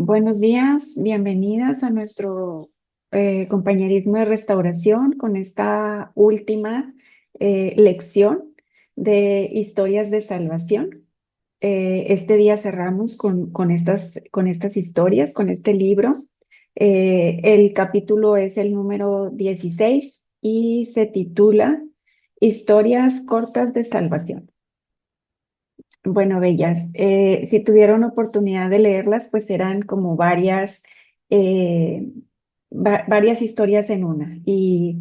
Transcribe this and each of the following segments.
Buenos días, bienvenidas a nuestro compañerismo de restauración con esta última lección de historias de salvación. Este día cerramos con estas historias, con este libro. El capítulo es el número 16 y se titula Historias cortas de salvación. Bueno, bellas, si tuvieron oportunidad de leerlas, pues eran como eh, varias historias en una. Y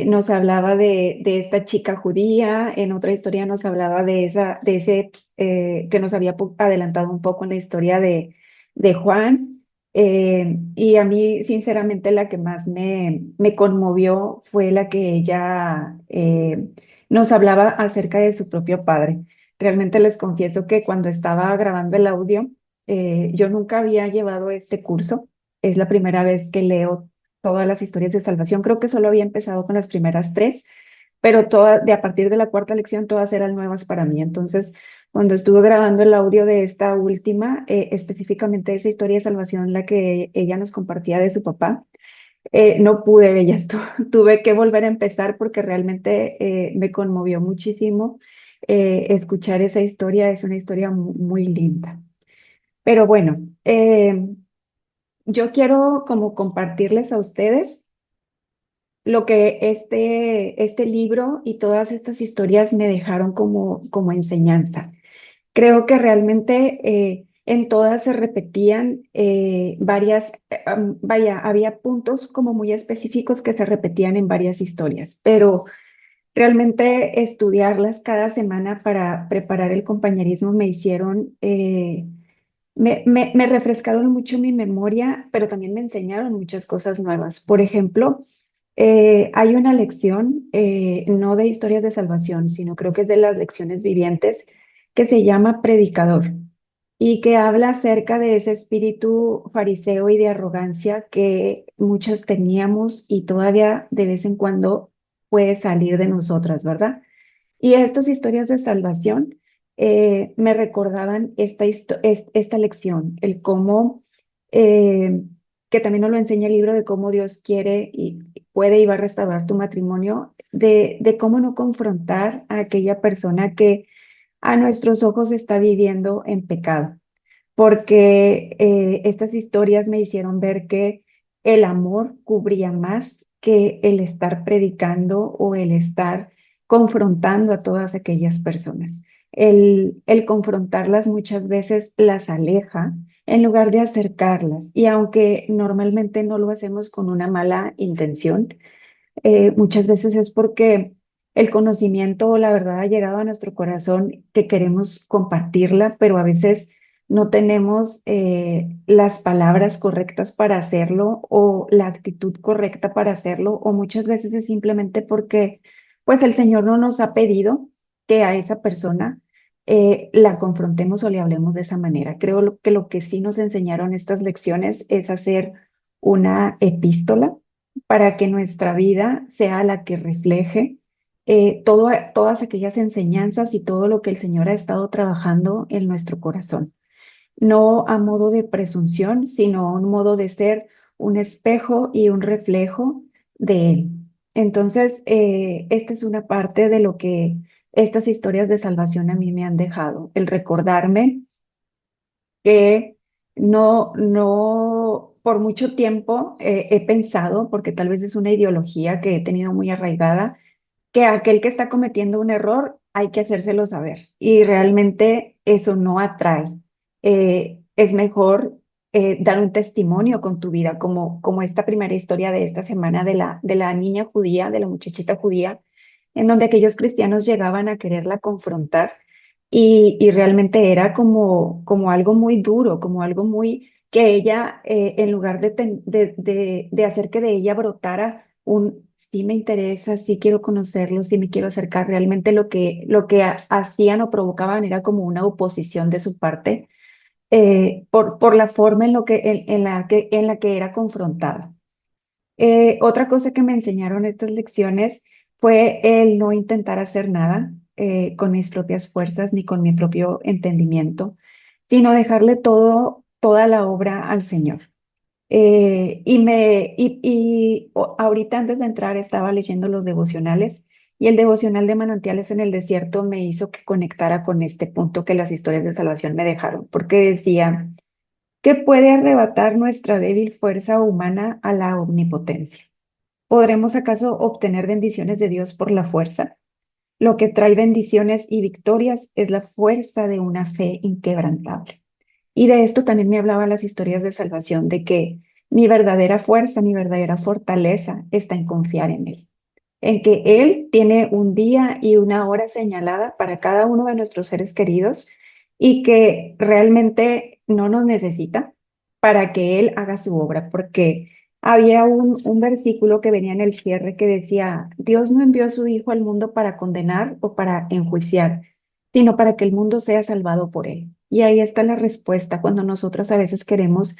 nos hablaba de esta chica judía, en otra historia nos hablaba de ese que nos había adelantado un poco en la historia de Juan. Y a mí, sinceramente, la que más me conmovió fue la que ella nos hablaba acerca de su propio padre. Realmente les confieso que cuando estaba grabando el audio, yo nunca había llevado este curso. Es la primera vez que leo todas las historias de salvación. Creo que solo había empezado con las primeras tres, pero a partir de la cuarta lección todas eran nuevas para mí. Entonces, cuando estuve grabando el audio de esta última, específicamente esa historia de salvación, la que ella nos compartía de su papá, no pude, bellas, tuve que volver a empezar porque realmente me conmovió muchísimo escuchar esa historia. Es una historia muy linda. Pero bueno, yo quiero como compartirles a ustedes lo que este libro y todas estas historias me dejaron como enseñanza. Creo que realmente en todas se repetían vaya, había puntos como muy específicos que se repetían en varias historias, pero realmente estudiarlas cada semana para preparar el compañerismo me refrescaron mucho mi memoria, pero también me enseñaron muchas cosas nuevas. Por ejemplo, hay una lección, no de historias de salvación, sino creo que es de las lecciones vivientes, que se llama predicador y que habla acerca de ese espíritu fariseo y de arrogancia que muchas teníamos y todavía de vez en cuando puede salir de nosotras, ¿verdad? Y estas historias de salvación me recordaban esta lección, el cómo, eh, que también nos lo enseña el libro de cómo Dios quiere y puede y va a restaurar tu matrimonio, de cómo no confrontar a aquella persona que a nuestros ojos está viviendo en pecado, porque estas historias me hicieron ver que el amor cubría más que el estar predicando o el estar confrontando a todas aquellas personas. El confrontarlas muchas veces las aleja en lugar de acercarlas. Y aunque normalmente no lo hacemos con una mala intención, muchas veces es porque el conocimiento o la verdad ha llegado a nuestro corazón que queremos compartirla, pero a veces no tenemos las palabras correctas para hacerlo o la actitud correcta para hacerlo, o muchas veces es simplemente porque pues el Señor no nos ha pedido que a esa persona la confrontemos o le hablemos de esa manera. Creo que lo que sí nos enseñaron estas lecciones es hacer una epístola para que nuestra vida sea la que refleje todas aquellas enseñanzas y todo lo que el Señor ha estado trabajando en nuestro corazón. No a modo de presunción, sino a un modo de ser un espejo y un reflejo de Él. Entonces, esta es una parte de lo que estas historias de salvación a mí me han dejado, el recordarme que no, por mucho tiempo he pensado, porque tal vez es una ideología que he tenido muy arraigada, que aquel que está cometiendo un error hay que hacérselo saber. Y realmente eso no atrae. Es mejor dar un testimonio con tu vida, como esta primera historia de esta semana de la niña judía, de la muchachita judía, en donde aquellos cristianos llegaban a quererla confrontar y realmente era como algo muy duro, como algo muy que ella, en lugar de hacer que de ella brotara un sí me interesa, sí quiero conocerlo, sí me quiero acercar, realmente lo que hacían o provocaban era como una oposición de su parte, por la forma en la que era confrontada. Otra cosa que me enseñaron estas lecciones fue el no intentar hacer nada con mis propias fuerzas ni con mi propio entendimiento, sino dejarle todo toda la obra al Señor. Ahorita antes de entrar estaba leyendo los devocionales y el devocional de Manantiales en el Desierto me hizo que conectara con este punto que las historias de salvación me dejaron, porque decía, ¿qué puede arrebatar nuestra débil fuerza humana a la omnipotencia? ¿Podremos acaso obtener bendiciones de Dios por la fuerza? Lo que trae bendiciones y victorias es la fuerza de una fe inquebrantable. Y de esto también me hablaba las historias de salvación, de que mi verdadera fuerza, mi verdadera fortaleza está en confiar en Él, en que Él tiene un día y una hora señalada para cada uno de nuestros seres queridos y que realmente no nos necesita para que Él haga su obra, porque había un versículo que venía en el cierre que decía, Dios no envió a su Hijo al mundo para condenar o para enjuiciar, sino para que el mundo sea salvado por Él. Y ahí está la respuesta cuando nosotros a veces queremos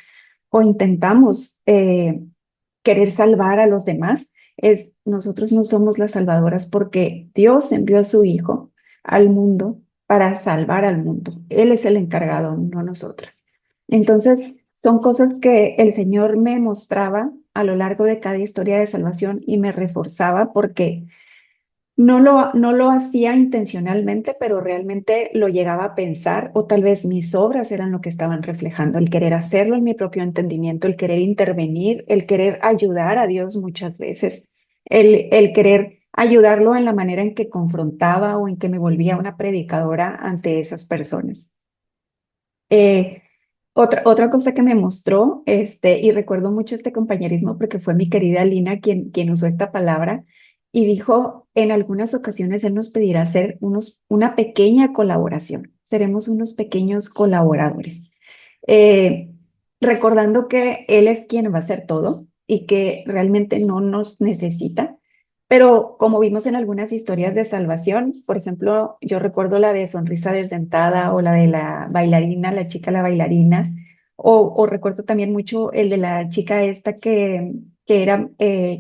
o intentamos querer salvar a los demás, es nosotros no somos las salvadoras porque Dios envió a su Hijo al mundo para salvar al mundo. Él es el encargado, no nosotras. Entonces, son cosas que el Señor me mostraba a lo largo de cada historia de salvación y me reforzaba porque no lo hacía intencionalmente, pero realmente lo llegaba a pensar, o tal vez mis obras eran lo que estaban reflejando, el querer hacerlo en mi propio entendimiento, el querer intervenir, el querer ayudar a Dios muchas veces, el querer ayudarlo en la manera en que confrontaba o en que me volvía una predicadora ante esas personas. Eh, otra cosa que me mostró, y recuerdo mucho este compañerismo porque fue mi querida Lina quien usó esta palabra y dijo, en algunas ocasiones Él nos pedirá hacer una pequeña colaboración. Seremos unos pequeños colaboradores. Eh, Recordando que Él es quien va a hacer todo y que realmente no nos necesita. Pero como vimos en algunas historias de salvación, por ejemplo, yo recuerdo la de Sonrisa Desdentada o la de la bailarina, la chica la bailarina, o recuerdo también mucho el de la chica esta que era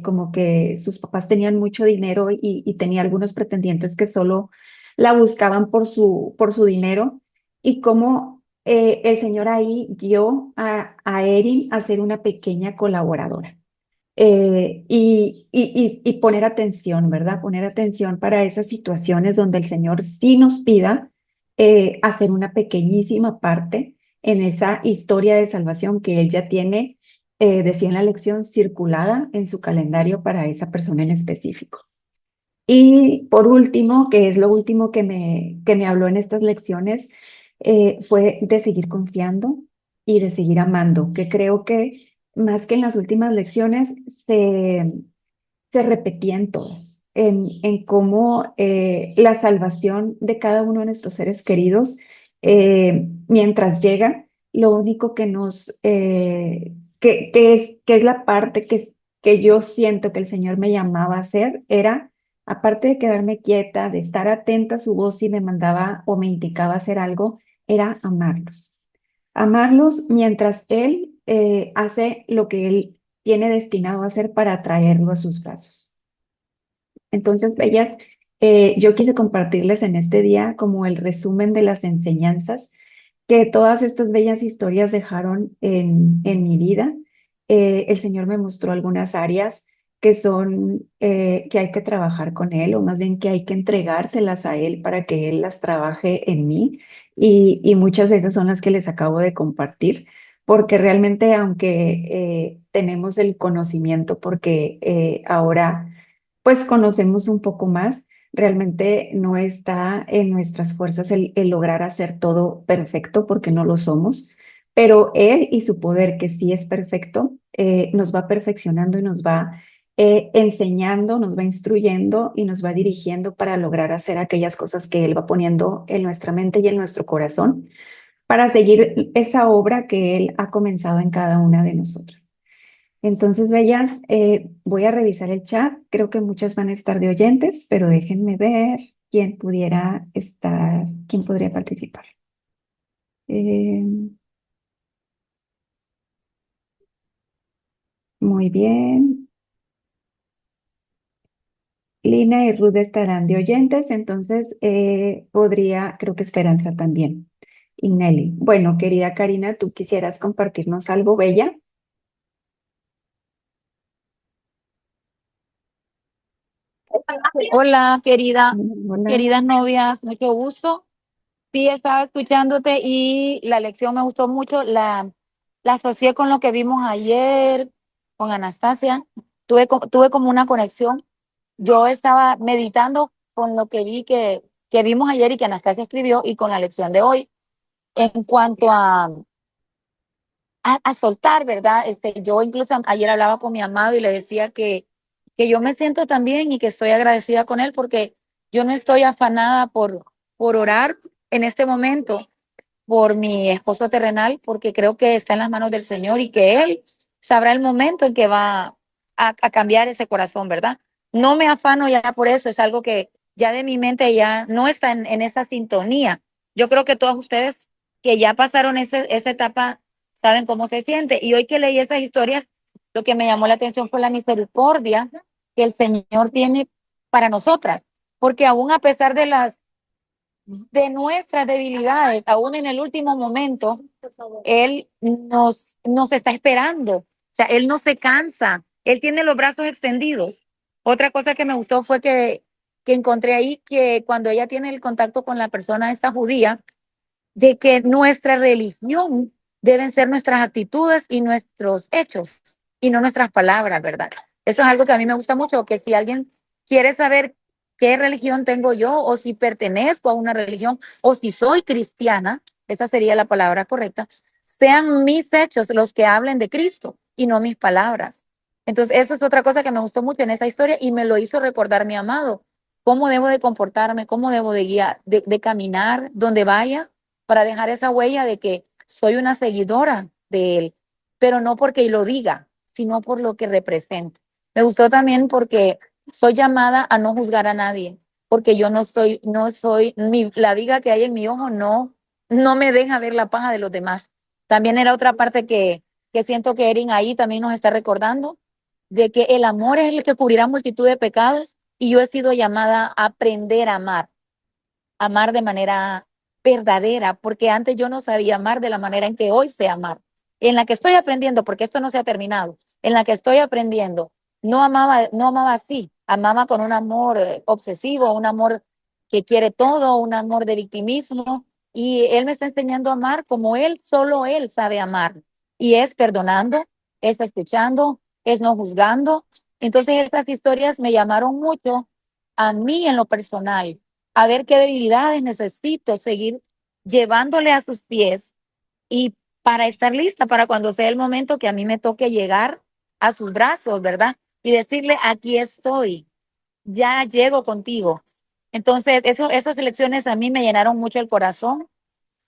como que sus papás tenían mucho dinero y tenía algunos pretendientes que solo la buscaban por su dinero y cómo el Señor ahí guió a Erin a ser una pequeña colaboradora y poner atención, ¿verdad? Poner atención para esas situaciones donde el Señor sí nos pida hacer una pequeñísima parte en esa historia de salvación que Él ya tiene, decía en la lección, circulada en su calendario para esa persona en específico. Y por último, que es lo último que me habló en estas lecciones, fue de seguir confiando y de seguir amando, que creo que más que en las últimas lecciones se, se repetían todas, en cómo la salvación de cada uno de nuestros seres queridos, mientras llega, lo único que que es la parte que yo siento que el Señor me llamaba a hacer, era, aparte de quedarme quieta, de estar atenta a su voz y me mandaba o me indicaba hacer algo, era amarlos. Amarlos mientras Él hace lo que Él tiene destinado a hacer para traerlo a sus brazos. Entonces, bellas, yo quise compartirles en este día como el resumen de las enseñanzas que todas estas bellas historias dejaron en mi vida. El Señor me mostró algunas áreas que son, que hay que trabajar con Él, o más bien que hay que entregárselas a Él para que Él las trabaje en mí. Y muchas de esas son las que les acabo de compartir, porque realmente aunque tenemos el conocimiento, porque ahora pues conocemos un poco más, realmente no está en nuestras fuerzas el lograr hacer todo perfecto porque no lo somos, pero Él y su poder, que sí es perfecto, nos va perfeccionando y nos va enseñando, nos va instruyendo y nos va dirigiendo para lograr hacer aquellas cosas que Él va poniendo en nuestra mente y en nuestro corazón para seguir esa obra que Él ha comenzado en cada una de nosotras. Entonces, bellas, voy a revisar el chat. Creo que muchas van a estar de oyentes, pero déjenme ver quién pudiera estar, quién podría participar. Eh, muy bien. Lina y Ruth estarán de oyentes, entonces podría, creo que Esperanza también. y Nelly. Bueno, querida Karina, ¿tú quisieras compartirnos algo bella? Hola, Hola. queridas novias, mucho gusto. Sí, estaba escuchándote y la lección me gustó mucho. La asocié con lo que vimos ayer con Anastasia. Tuve como una conexión. Yo estaba meditando con lo que que vimos ayer y que Anastasia escribió y con la lección de hoy. En cuanto a soltar, ¿verdad? Yo incluso ayer hablaba con mi amado y le decía que yo me siento tan bien y que estoy agradecida con él porque yo no estoy afanada por orar en este momento por mi esposo terrenal, porque creo que está en las manos del Señor y que Él sabrá el momento en que va a cambiar ese corazón, ¿verdad? No me afano ya por eso, es algo que ya de mi mente ya no está en esa sintonía. Yo creo que todos ustedes que ya pasaron esa etapa saben cómo se siente. Y hoy que leí esas historias, lo que me llamó la atención fue la misericordia que el Señor tiene para nosotras, porque aún a pesar de nuestras debilidades, aún en el último momento, Él nos está esperando. O sea, Él no se cansa, Él tiene los brazos extendidos. Otra cosa que me gustó fue que encontré ahí que cuando ella tiene el contacto con la persona esta judía, de que nuestra religión deben ser nuestras actitudes y nuestros hechos y no nuestras palabras, ¿verdad? Eso es algo que a mí me gusta mucho, que si alguien quiere saber qué religión tengo yo o si pertenezco a una religión o si soy cristiana, esa sería la palabra correcta, sean mis hechos los que hablen de Cristo y no mis palabras. Entonces, eso es otra cosa que me gustó mucho en esa historia y me lo hizo recordar mi amado. ¿Cómo debo de comportarme? ¿Cómo debo de guiar, de caminar donde vaya? Para dejar esa huella de que soy una seguidora de él, pero no porque lo diga, sino por lo que represento. Me gustó también porque soy llamada a no juzgar a nadie, porque yo no soy, la viga que hay en mi ojo no me deja ver la paja de los demás. También era otra parte que siento que Erin ahí también nos está recordando, de que el amor es el que cubrirá multitud de pecados y yo he sido llamada a aprender a amar de manera verdadera, porque antes yo no sabía amar de la manera en que hoy sé amar, en la que estoy aprendiendo, porque esto no se ha terminado, en la que estoy aprendiendo. No amaba así, amaba con un amor obsesivo, un amor que quiere todo, un amor de victimismo, y él me está enseñando a amar como solo él sabe amar, y es perdonando, es escuchando, es no juzgando. Entonces estas historias me llamaron mucho a mí en lo personal a ver qué debilidades necesito seguir llevándole a sus pies y para estar lista para cuando sea el momento que a mí me toque llegar a sus brazos, ¿verdad? Y decirle, aquí estoy, ya llego contigo. Entonces, esas lecciones a mí me llenaron mucho el corazón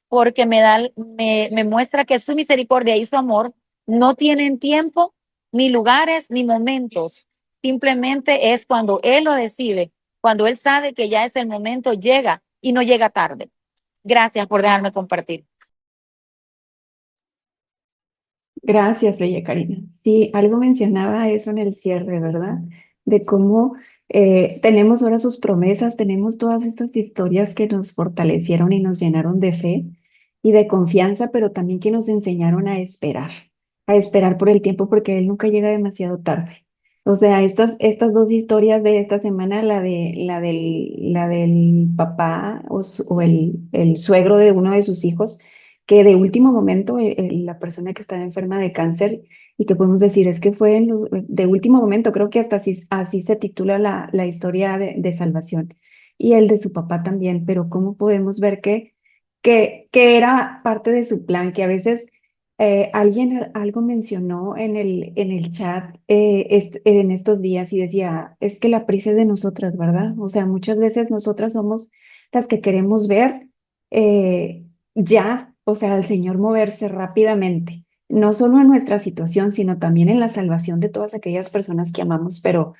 porque me muestra que su misericordia y su amor no tienen tiempo, ni lugares, ni momentos. Simplemente es cuando Él lo decide, cuando Él sabe que ya es el momento, llega y no llega tarde. Gracias por dejarme compartir. Gracias, bella Karina. Sí, algo mencionaba eso en el cierre, ¿verdad? De cómo tenemos ahora sus promesas, tenemos todas estas historias que nos fortalecieron y nos llenaron de fe y de confianza, pero también que nos enseñaron a esperar por el tiempo, porque Él nunca llega demasiado tarde. O sea, estas dos historias de esta semana, la del papá o el suegro de uno de sus hijos, que de último momento la persona que estaba enferma de cáncer y que podemos decir es que fue de último momento, creo que hasta así se titula la historia de salvación y el de su papá también, pero cómo podemos ver que era parte de su plan, que a veces alguien algo mencionó en el chat en estos días y decía, es que la prisa es de nosotras, ¿verdad? O sea, muchas veces nosotras somos las que queremos ver. Ya, o sea, al Señor moverse rápidamente, no solo en nuestra situación, sino también en la salvación de todas aquellas personas que amamos, pero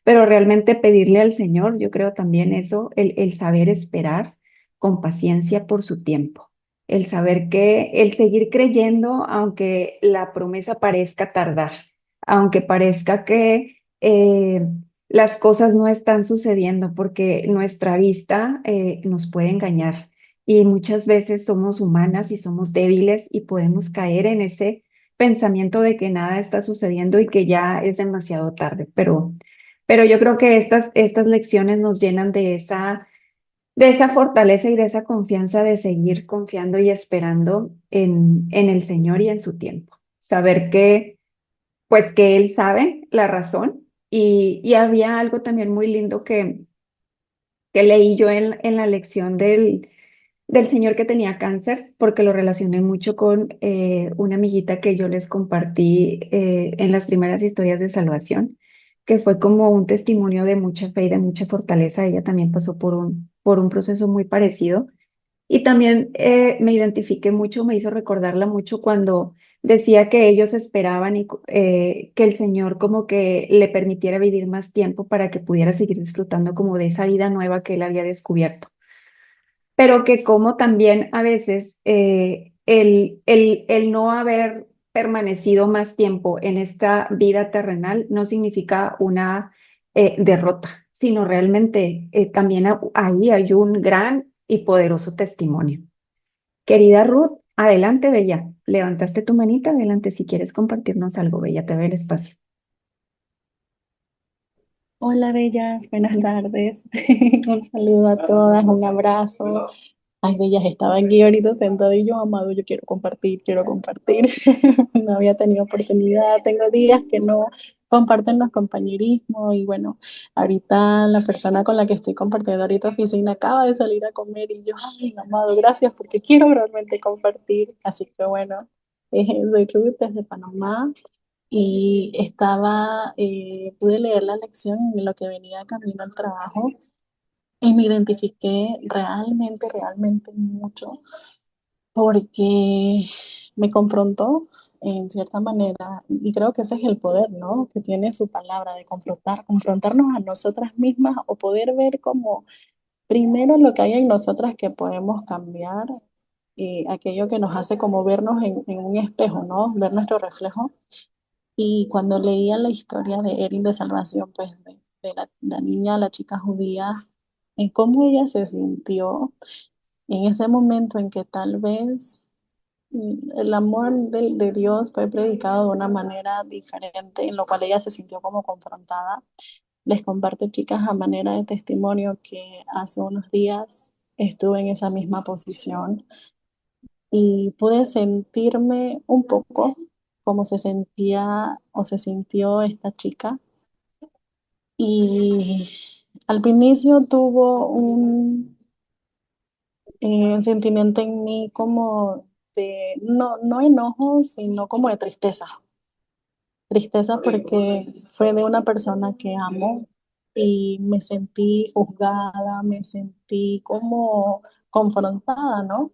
realmente pedirle al Señor, yo creo también eso, el saber esperar con paciencia por su tiempo, el saber que, el seguir creyendo, aunque la promesa parezca tardar, aunque parezca que las cosas no están sucediendo, porque nuestra vista nos puede engañar y muchas veces somos humanas y somos débiles y podemos caer en ese pensamiento de que nada está sucediendo y que ya es demasiado tarde. Pero yo creo que estas lecciones nos llenan de esa fortaleza y de esa confianza de seguir confiando y esperando en el Señor y en su tiempo. Saber que, pues, que Él sabe la razón. Y había algo también muy lindo que leí yo en la lección del señor que tenía cáncer, porque lo relacioné mucho con una amiguita que yo les compartí en las primeras historias de salvación, que fue como un testimonio de mucha fe y de mucha fortaleza. Ella también pasó por un proceso muy parecido. Y también me identifiqué mucho, me hizo recordarla mucho cuando decía que ellos esperaban que el Señor como que le permitiera vivir más tiempo para que pudiera seguir disfrutando como de esa vida nueva que él había descubierto, pero que como también a veces el no haber permanecido más tiempo en esta vida terrenal no significa una derrota, sino realmente también ahí hay un gran y poderoso testimonio. Querida Ruth, adelante, Bella. Levantaste tu manita, adelante si quieres compartirnos algo, Bella, te ve el espacio. Hola, bellas, buenas tardes. Un saludo a todas, un abrazo. Ay, bellas, estaba aquí ahorita sentada y yo, amado, yo quiero compartir, quiero compartir. No había tenido oportunidad, tengo días que no comparten los compañerismos y bueno, ahorita la persona con la que estoy compartiendo ahorita oficina acaba de salir a comer y yo, ay, amado, gracias porque quiero realmente compartir. Así que bueno, soy Ruth desde Panamá y pude leer la lección en lo que venía camino al trabajo y me identifiqué realmente mucho porque me confrontó en cierta manera y creo que ese es el poder, ¿no? Que tiene su palabra de confrontarnos a nosotras mismas o poder ver como primero lo que hay en nosotras que podemos cambiar, aquello que nos hace como vernos en un espejo, ¿no? Ver nuestro reflejo y cuando leía la historia de Erin de Salvación, pues de la niña, la chica judía, en cómo ella se sintió en ese momento en que tal vez el amor de Dios fue predicado de una manera diferente, en lo cual ella se sintió como confrontada. Les comparto, chicas, a manera de testimonio que hace unos días estuve en esa misma posición y pude sentirme un poco como se sentía o se sintió esta chica. Y al inicio tuvo un sentimiento en mí como de, no enojo, sino como de tristeza. Tristeza porque fue de una persona que amo y me sentí juzgada, me sentí como confrontada, ¿no?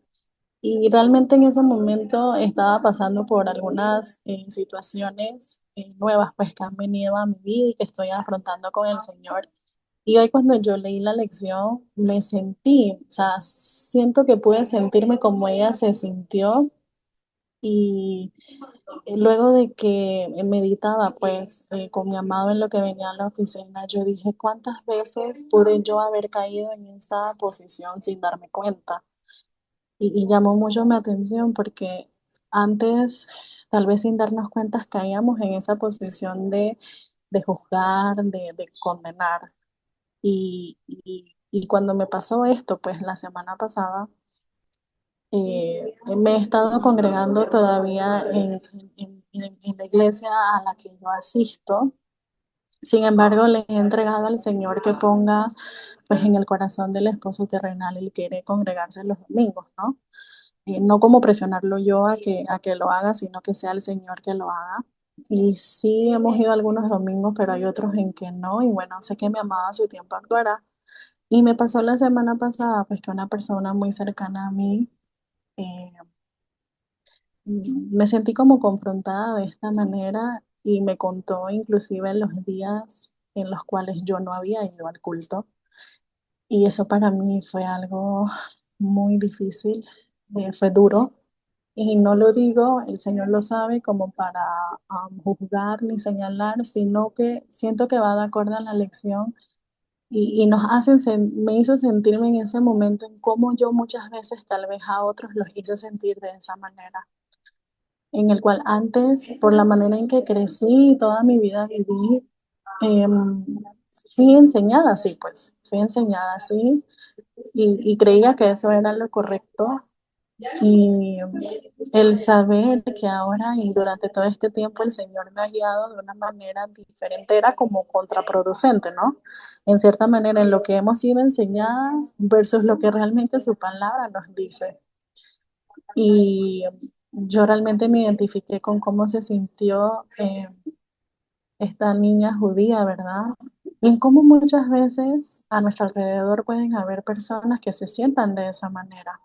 Y realmente en ese momento estaba pasando por algunas situaciones nuevas pues que han venido a mi vida y que estoy afrontando con el Señor. Y hoy cuando yo leí la lección me sentí, o sea, siento que pude sentirme como ella se sintió y luego de que meditaba pues con mi amado en lo que venía a la oficina, yo dije, ¿cuántas veces pude yo haber caído en esa posición sin darme cuenta? Y llamó mucho mi atención porque antes, tal vez sin darnos cuenta, caíamos en esa posición de juzgar, de condenar. Y cuando me pasó esto, pues la semana pasada, me he estado congregando todavía en la iglesia a la que yo asisto. Sin embargo, le he entregado al Señor que ponga pues en el corazón del esposo terrenal el querer congregarse los domingos, ¿no? No como presionarlo yo a que lo haga, sino que sea el Señor que lo haga. Y sí hemos ido algunos domingos, pero hay otros en que no. Y bueno, sé que mi amada a su tiempo actuará. Y me pasó la semana pasada, pues que una persona muy cercana a mí, eh, me sentí como confrontada de esta manera y me contó inclusive los días en los cuales yo no había ido al culto. Y eso para mí fue algo muy difícil, fue duro. Y no lo digo, el Señor lo sabe, como para juzgar ni señalar, sino que siento que va de acuerdo a la lección y nos hacen, me hizo sentirme en ese momento en cómo yo muchas veces tal vez a otros los hice sentir de esa manera, en el cual antes, por la manera en que crecí, toda mi vida viví, em, fui enseñada así, pues, fui enseñada así y creía que eso era lo correcto. Y el saber que ahora y durante todo este tiempo el Señor me ha guiado de una manera diferente era como contraproducente, ¿no? En cierta manera, en lo que hemos sido enseñadas versus lo que realmente su palabra nos dice. Y yo realmente me identifiqué con cómo se sintió esta niña judía, ¿verdad? Y en cómo muchas veces a nuestro alrededor pueden haber personas que se sientan de esa manera,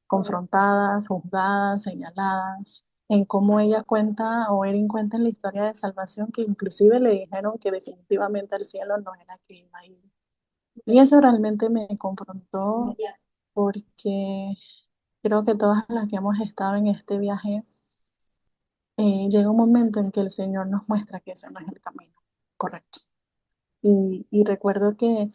confrontadas, juzgadas, señaladas, en cómo ella cuenta o Erin cuenta en la historia de salvación que inclusive le dijeron que definitivamente al cielo no era que iba a ir. Y eso realmente me confrontó porque creo que todas las que hemos estado en este viaje, llega un momento en que el Señor nos muestra que ese no es el camino correcto. Y recuerdo que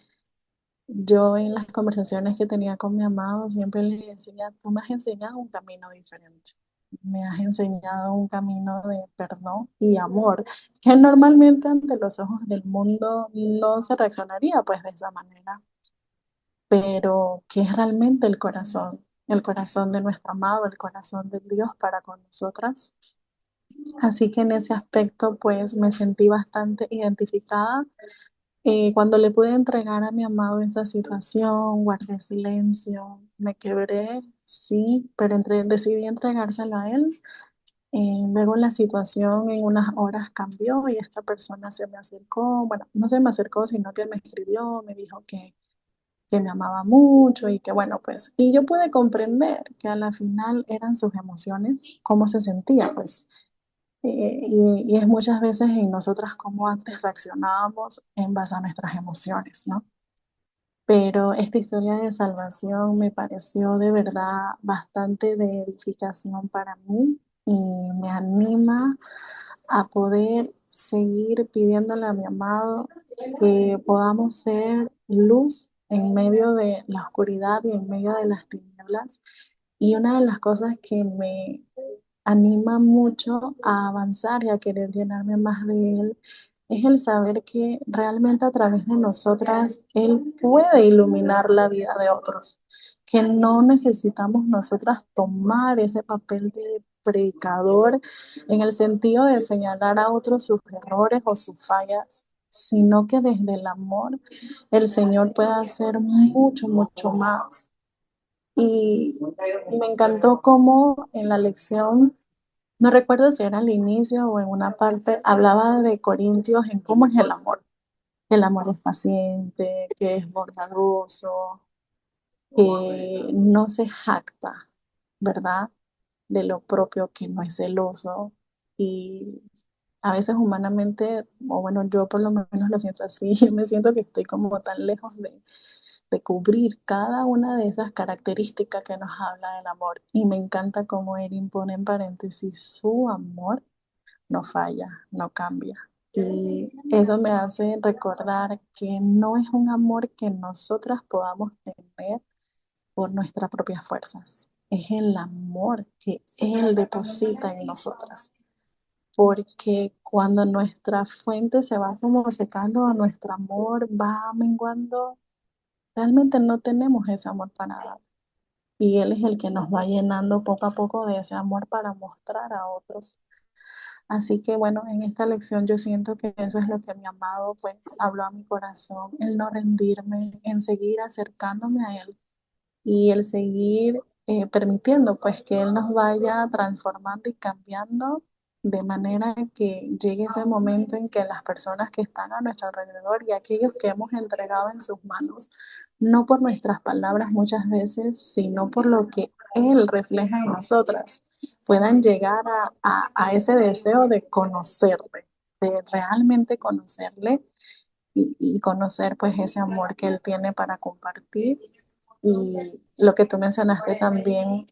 yo en las conversaciones que tenía con mi amado siempre le decía, tú me has enseñado un camino diferente, me has enseñado un camino de perdón y amor, que normalmente ante los ojos del mundo no se reaccionaría pues de esa manera, pero que es realmente el corazón de nuestro amado, el corazón de Dios para con nosotras. Así que en ese aspecto pues me sentí bastante identificada. Cuando le pude entregar a mi amado esa situación, guardé silencio, me quebré, sí, pero decidí entregárselo a él. Luego la situación en unas horas cambió y esta persona se me acercó, bueno, no se me acercó, sino que me escribió, me dijo que me amaba mucho y que bueno, pues, y yo pude comprender que a la final eran sus emociones, cómo se sentía, pues. Y es muchas veces en nosotras como antes reaccionábamos en base a nuestras emociones, ¿no? Pero esta historia de salvación me pareció de verdad bastante de edificación para mí y me anima a poder seguir pidiéndole a mi amado que podamos ser luz en medio de la oscuridad y en medio de las tinieblas. Y una de las cosas que me anima mucho a avanzar y a querer llenarme más de Él es el saber que realmente a través de nosotras Él puede iluminar la vida de otros, que no necesitamos nosotras tomar ese papel de predicador en el sentido de señalar a otros sus errores o sus fallas, sino que desde el amor el Señor puede hacer mucho, mucho más. Y me encantó cómo en la lección, no recuerdo si era al inicio o en una parte, hablaba de Corintios en cómo es el amor. El amor es paciente, que es bondadoso, que no se jacta, ¿verdad? De lo propio, que no es celoso. Y a veces humanamente, o bueno, yo por lo menos lo siento así, yo me siento que estoy como tan lejos de cubrir cada una de esas características que nos habla del amor. Y me encanta cómo Erin pone en paréntesis su amor no falla, no cambia. Y eso me hace recordar que no es un amor que nosotras podamos tener por nuestras propias fuerzas. Es el amor que Él deposita en nosotras. Porque cuando nuestra fuente se va como secando, nuestro amor va menguando, realmente no tenemos ese amor para dar. Y Él es el que nos va llenando poco a poco de ese amor para mostrar a otros. Así que bueno, en esta lección yo siento que eso es lo que mi amado pues habló a mi corazón, el no rendirme, en seguir acercándome a Él y el seguir permitiendo pues que Él nos vaya transformando y cambiando de manera que llegue ese momento en que las personas que están a nuestro alrededor y aquellos que hemos entregado en sus manos, no por nuestras palabras muchas veces, sino por lo que Él refleja en nosotras, puedan llegar a ese deseo de conocerle, de realmente conocerle y conocer pues ese amor que Él tiene para compartir y lo que tú mencionaste también,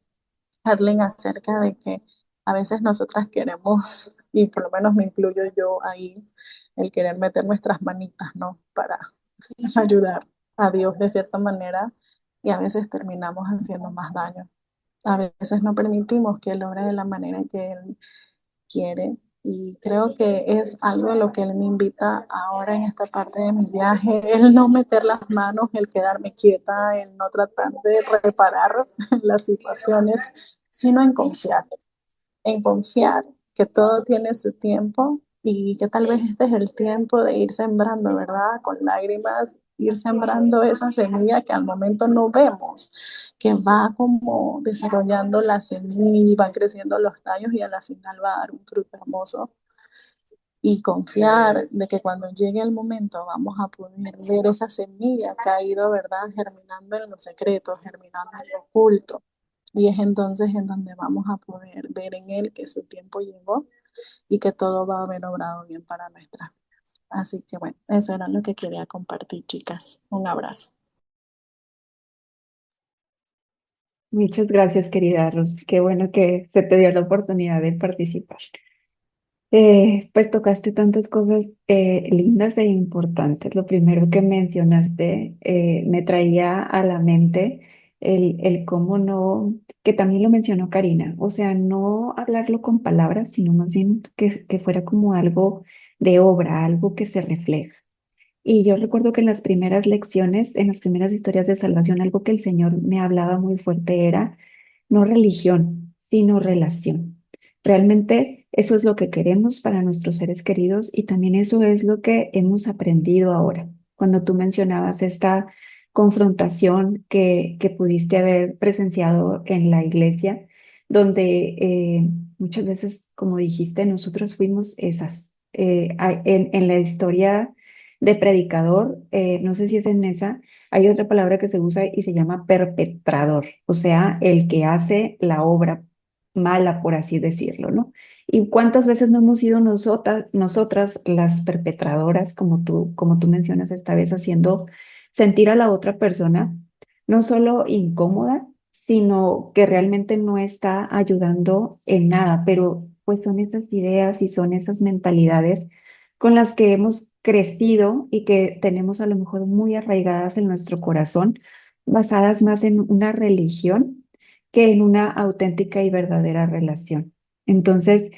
Arlen, acerca de que a veces nosotras queremos, y por lo menos me incluyo yo ahí, el querer meter nuestras manitas, ¿no? ayudar a Dios de cierta manera y a veces terminamos haciendo más daño. A veces no permitimos que Él obre de la manera que Él quiere y creo que es algo a lo que Él me invita ahora en esta parte de mi viaje, el no meter las manos, el quedarme quieta, el no tratar de reparar las situaciones, sino en confiar que todo tiene su tiempo y que tal vez este es el tiempo de ir sembrando, ¿verdad? Con lágrimas, ir sembrando esa semilla que al momento no vemos, que va como desarrollando la semilla y van creciendo los tallos y a la final va a dar un fruto hermoso. Y confiar de que cuando llegue el momento vamos a poder ver esa semilla que ha ido, ¿verdad? Germinando en los secretos, germinando en lo oculto. Y es entonces en donde vamos a poder ver en Él que su tiempo llegó y que todo va a haber obrado bien para nuestras vidas. Así que bueno, eso era lo que quería compartir, chicas. Un abrazo. Muchas gracias, querida Ros. Qué bueno que se te dio la oportunidad de participar. Pues tocaste tantas cosas lindas e importantes. Lo primero que mencionaste me traía a la mente el cómo no, que también lo mencionó Karina, o sea, no hablarlo con palabras, sino más bien que fuera como algo de obra, algo que se refleja. Y yo recuerdo que en las primeras lecciones, en las primeras historias de salvación, algo que el Señor me hablaba muy fuerte era no religión, sino relación. Realmente eso es lo que queremos para nuestros seres queridos y también eso es lo que hemos aprendido ahora. Cuando tú mencionabas esta confrontación que pudiste haber presenciado en la iglesia, donde muchas veces, como dijiste, nosotros fuimos esas. En la historia de predicador, no sé si es en esa, hay otra palabra que se usa y se llama perpetrador, o sea, el que hace la obra mala, por así decirlo, ¿no? ¿Y cuántas veces no hemos sido nosotras las perpetradoras, como tú mencionas esta vez, haciendo sentir a la otra persona no solo incómoda, sino que realmente no está ayudando en nada, pero pues son esas ideas y son esas mentalidades con las que hemos crecido y que tenemos a lo mejor muy arraigadas en nuestro corazón, basadas más en una religión que en una auténtica y verdadera relación. Entonces,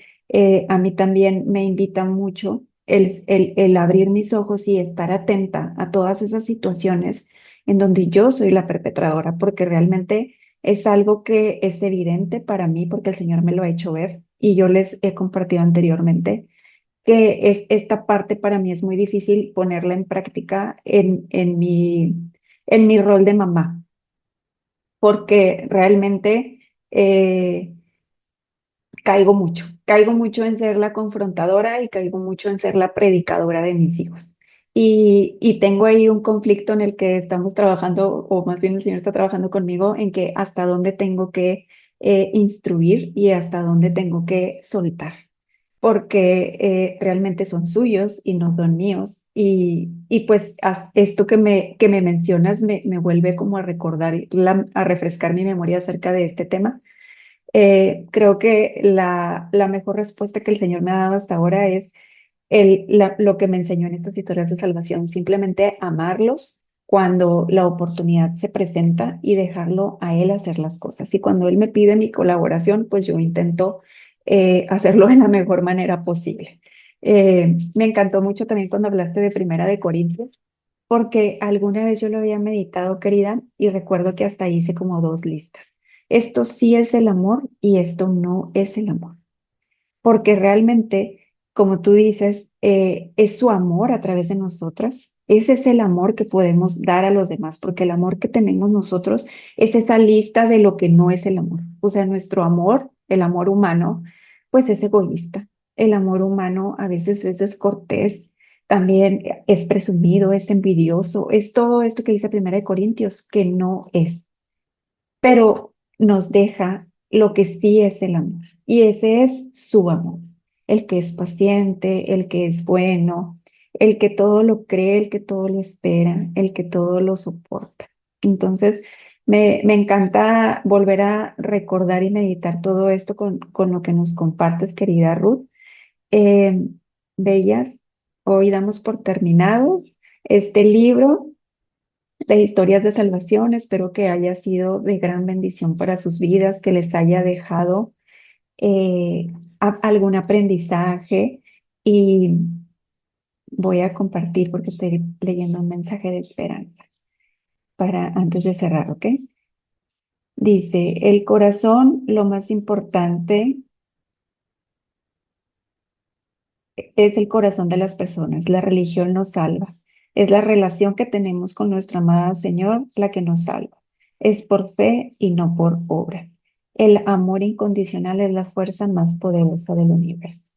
a mí también me invita mucho el abrir mis ojos y estar atenta a todas esas situaciones en donde yo soy la perpetradora, porque realmente es algo que es evidente para mí, porque el Señor me lo ha hecho ver y yo les he compartido anteriormente que esta parte para mí es muy difícil ponerla en práctica en mi rol de mamá, porque realmente caigo mucho en ser la confrontadora y caigo mucho en ser la predicadora de mis hijos. Y tengo ahí un conflicto en el que estamos trabajando, o más bien el Señor está trabajando conmigo, en que hasta dónde tengo que instruir y hasta dónde tengo que soltar porque realmente son suyos y no son míos. Y pues esto que me mencionas me vuelve como a recordar, a refrescar mi memoria acerca de este tema. Creo que la mejor respuesta que el Señor me ha dado hasta ahora es lo que me enseñó en estas historias de salvación, simplemente amarlos cuando la oportunidad se presenta y dejarlo a Él hacer las cosas. Y cuando Él me pide mi colaboración, pues yo intento hacerlo de la mejor manera posible. Me encantó mucho también cuando hablaste de Primera de Corintios, porque alguna vez yo lo había meditado, querida, y recuerdo que hasta hice como dos listas. Esto sí es el amor y esto no es el amor porque realmente, como tú dices, es su amor a través de nosotras. Ese es el amor que podemos dar a los demás, porque el amor que tenemos nosotros es esa lista de lo que no es el amor. O sea, nuestro amor, el amor humano, pues es egoísta. El amor humano a veces es descortés, también es presumido, es envidioso, es todo esto que dice Primera de Corintios, que no es pero nos deja lo que sí es el amor. Y ese es su amor, el que es paciente, el que es bueno, el que todo lo cree, el que todo lo espera, el que todo lo soporta. Entonces, me encanta volver a recordar y meditar todo esto con lo que nos compartes, querida Ruth. Eh, Bellas, hoy damos por terminado. este libro de historias de salvación. Espero que haya sido de gran bendición para sus vidas, que les haya dejado algún aprendizaje y voy a compartir porque estoy leyendo un mensaje de esperanza para antes de cerrar, ¿ok? Dice, el corazón, lo más importante es el corazón de las personas. La religión nos salva. Es la relación que tenemos con nuestro amado Señor la que nos salva. Es por fe y no por obras. El amor incondicional es la fuerza más poderosa del universo.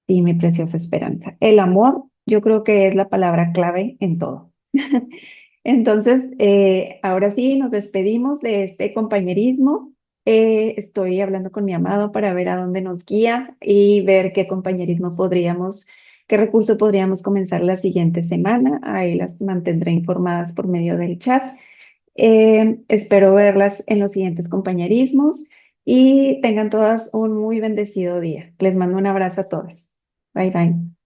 Y mi preciosa esperanza. El amor, yo creo que es la palabra clave en todo. Entonces, ahora sí, nos despedimos de este compañerismo. Estoy hablando con mi amado para ver a dónde nos guía y ver qué compañerismo podríamos, qué recurso podríamos comenzar la siguiente semana. Ahí las mantendré informadas por medio del chat. Espero verlas en los siguientes compañerismos y tengan todas un muy bendecido día. Les mando un abrazo a todas. Bye bye.